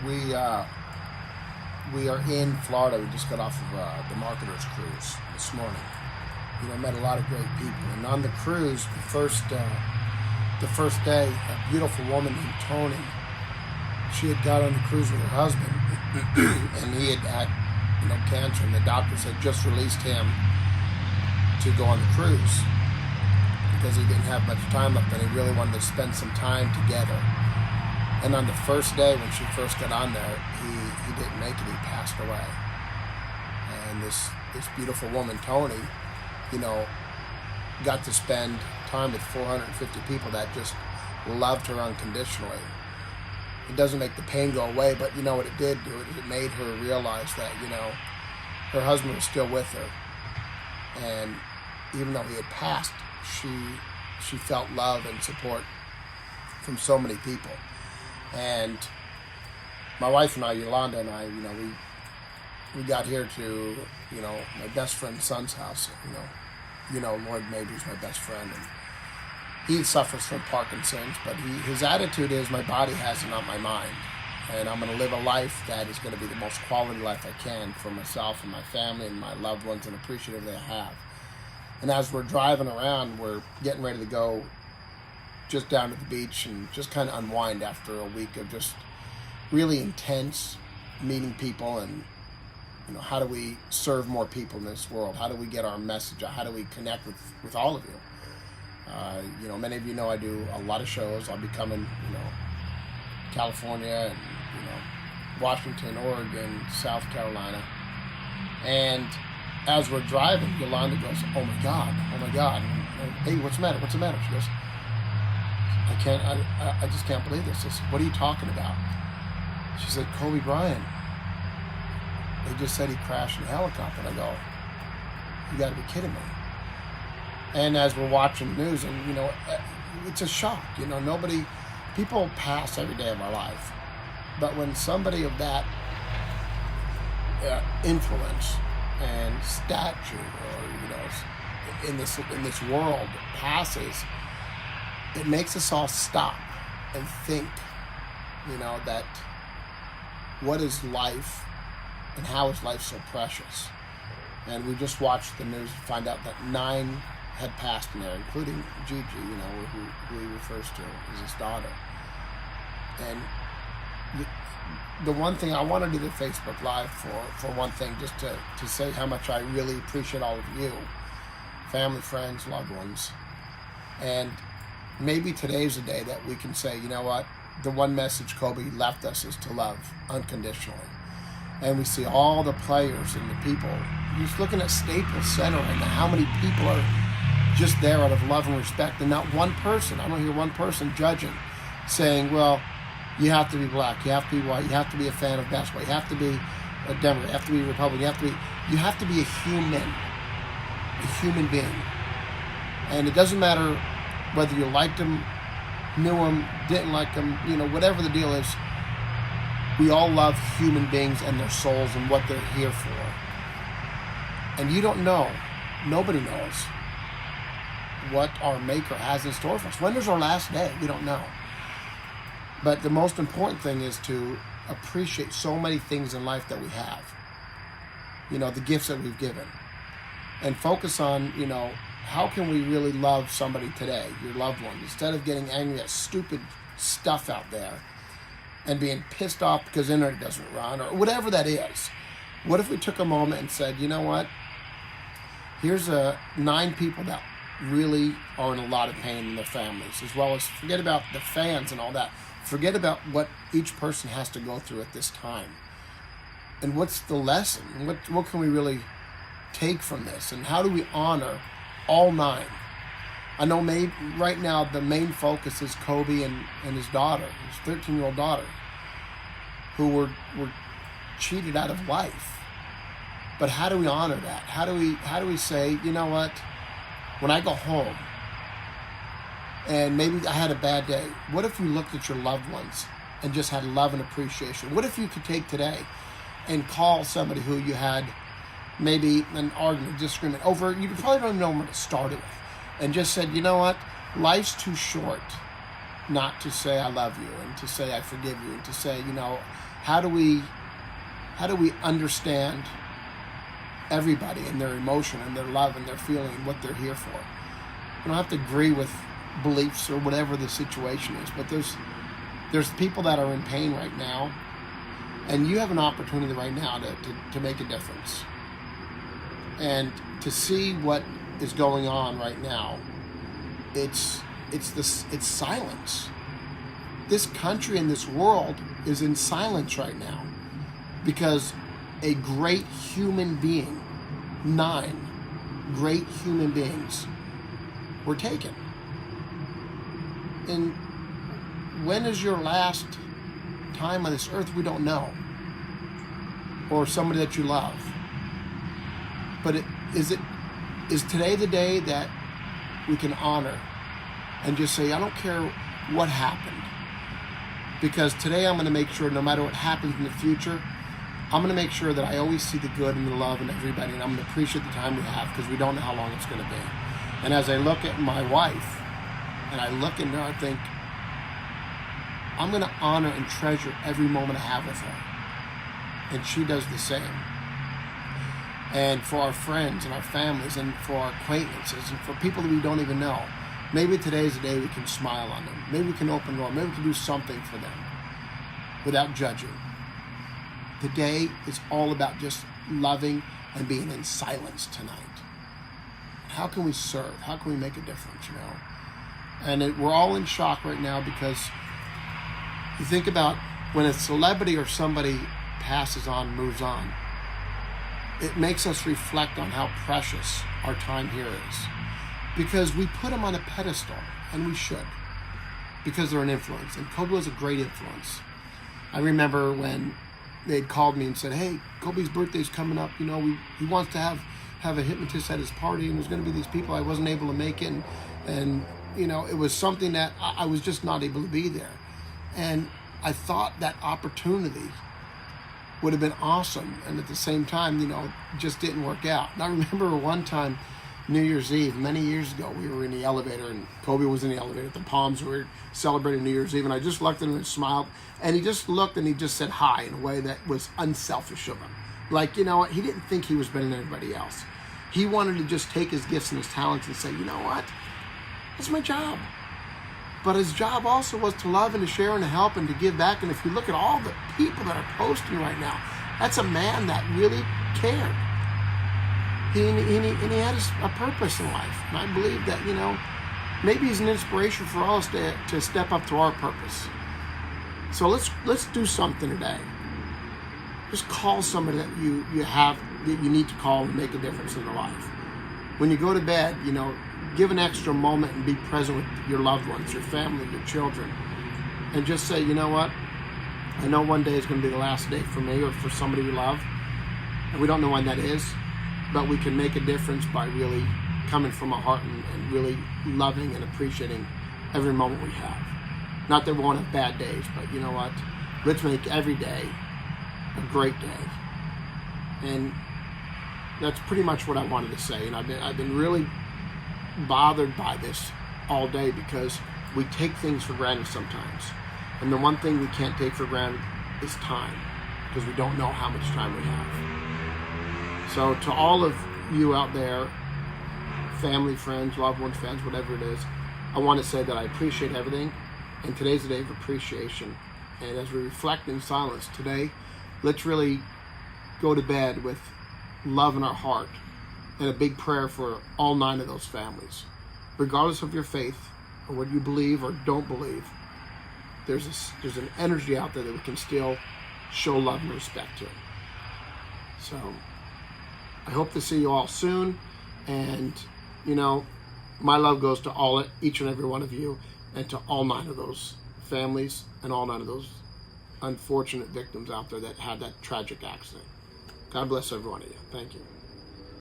We we are in Florida. We just got off of the Marketers Cruise this morning. Met a lot of great people. And on the cruise, the first day, a beautiful woman named Tony, she had got on the cruise with her husband, and he had cancer, and the doctors had just released him to go on the cruise because he didn't have much time left, and he really wanted to spend some time together. And on the first day, when she first got on there, he didn't make it. He passed away. And this beautiful woman, Tony, got to spend time with 450 people that just loved her unconditionally. It doesn't make the pain go away, but what it did do? It made her realize that, her husband was still with her. And even though he had passed, she felt love and support from so many people. And my wife and I, Yolanda and I, we got here to, my best friend's son's house. Lloyd Mabry's my best friend, and he suffers from Parkinson's, but his attitude is, my body has it, not my mind. And I'm going to live a life that is going to be the most quality life I can for myself and my family and my loved ones, and appreciative they have. And as we're driving around, we're getting ready to go just down to the beach and just kind of unwind after a week of just really intense meeting people and, how do we serve more people in this world? How do we get our message out? How do we connect with all of you? Many of you know I do a lot of shows. I'll be coming, California and, Washington, Oregon, South Carolina. And as we're driving, Yolanda goes, oh my God. And, hey, what's the matter? She goes, I just can't believe this. I said, what are you talking about? She said, Kobe Bryant. They just said he crashed in a helicopter. And I go, you got to be kidding me. And as we're watching the news, and it's a shock. People pass every day of our life, but when somebody of that influence and stature, or in this world passes, it makes us all stop and think, that what is life and how is life so precious? And we just watched the news to find out that 9 had passed in there, including Gigi, who he refers to as his daughter. And the one thing I want to do the Facebook Live for one thing, just to say how much I really appreciate all of you, family, friends, loved ones. And maybe today's the day that we can say, you know what, the one message Kobe left us is to love unconditionally. And we see all the players and the people. Just looking at Staples Center right now, how many people are just there out of love and respect, and not one person, I don't hear one person judging, saying, well, you have to be black, you have to be white, you have to be a fan of basketball, you have to be a Democrat, you have to be a Republican, you have to be a human being. And it doesn't matter whether you liked him, knew him, didn't like him, whatever the deal is. We all love human beings and their souls and what they're here for. And you don't know, nobody knows what our Maker has in store for us. When is our last day? We don't know. But the most important thing is to appreciate so many things in life that we have. The gifts that we've given. And focus on, how can we really love somebody today, your loved one, instead of getting angry at stupid stuff out there and being pissed off because the internet doesn't run or whatever that is. What if we took a moment and said, you know what, here's 9 people that really are in a lot of pain in their families, as well as forget about the fans and all that. Forget about what each person has to go through at this time. And what's the lesson? What can we really take from this? And how do we honor all 9? I know right now the main focus is Kobe and his daughter, his 13-year-old daughter, who were cheated out of life. But how do we honor that? How do we say, you know what, when I go home and maybe I had a bad day, what if you looked at your loved ones and just had love and appreciation? What if you could take today and call somebody who you had maybe an argument, disagreement over, you probably don't even know where to start it with, and just said, you know what, life's too short. not to say I love you and to say I forgive you and to say, how do we understand everybody and their emotion and their love and their feeling and what they're here for? You don't have to agree with beliefs or whatever the situation is, but there's people that are in pain right now, and you have an opportunity right now to make a difference. And to see what is going on right now, it's silence. This country and this world is in silence right now because a great human being, 9 great human beings, were taken. And when is your last time on this earth? We don't know. Or somebody that you love. But is today the day that we can honor and just say, I don't care what happened, because today I'm going to make sure no matter what happens in the future, I'm going to make sure that I always see the good and the love in everybody, and I'm going to appreciate the time we have, because we don't know how long it's going to be. And as I look at my wife and I look in her, I think I'm going to honor and treasure every moment I have with her, and she does the same. And for our friends and our families and for our acquaintances and for people that we don't even know, maybe today's the day we can smile on them. Maybe we can open the door. Maybe we can do something for them without judging. The day is all about just loving and being in silence tonight. How can we serve? How can we make a difference, And we're all in shock right now, because you think about when a celebrity or somebody passes on, moves on, it makes us reflect on how precious our time here is. Because we put them on a pedestal, and we should, because they're an influence. And Kobe was a great influence. I remember when they'd called me and said, hey, Kobe's birthday's coming up. He wants to have a hypnotist at his party, and there's going to be these people. I wasn't able to make it. And it was something that I was just not able to be there. And I thought that opportunity would have been awesome, and at the same time, just didn't work out. And I remember one time, New Year's Eve, many years ago, we were in the elevator, and Kobe was in the elevator at the Palms. We were celebrating New Year's Eve, and I just looked at him and smiled, and he just looked and he just said hi in a way that was unselfish of him. Like, he didn't think he was better than everybody else. He wanted to just take his gifts and his talents and say, you know what? That's my job. But his job also was to love and to share and to help and to give back. And if you look at all the people that are posting right now, that's a man that really cared. He had a purpose in life. And I believe that, maybe he's an inspiration for all of us to step up to our purpose. So let's do something today. Just call somebody that you need to call and make a difference in their life. When you go to bed, give an extra moment and be present with your loved ones, your family, your children. And just say, you know what? I know one day is going to be the last day for me or for somebody we love. And we don't know when that is. But we can make a difference by really coming from our heart and really loving and appreciating every moment we have. Not that we won't have bad days, but you know what? Let's make every day a great day. And that's pretty much what I wanted to say. And I've been really bothered by this all day, because we take things for granted sometimes. And the one thing we can't take for granted is time, because we don't know how much time we have. So to all of you out there, family, friends, loved ones, fans, whatever it is, I want to say that I appreciate everything. And today's the day of appreciation. And as we reflect in silence today, let's really go to bed with love in our heart and a big prayer for all 9 of those families. Regardless of your faith or what you believe or don't believe, there's an energy out there that we can still show love and respect to. So I hope to see you all soon. And, my love goes to each and every one of you, and to all 9 of those families and all 9 of those unfortunate victims out there that had that tragic accident. God bless every one of you. Thank you.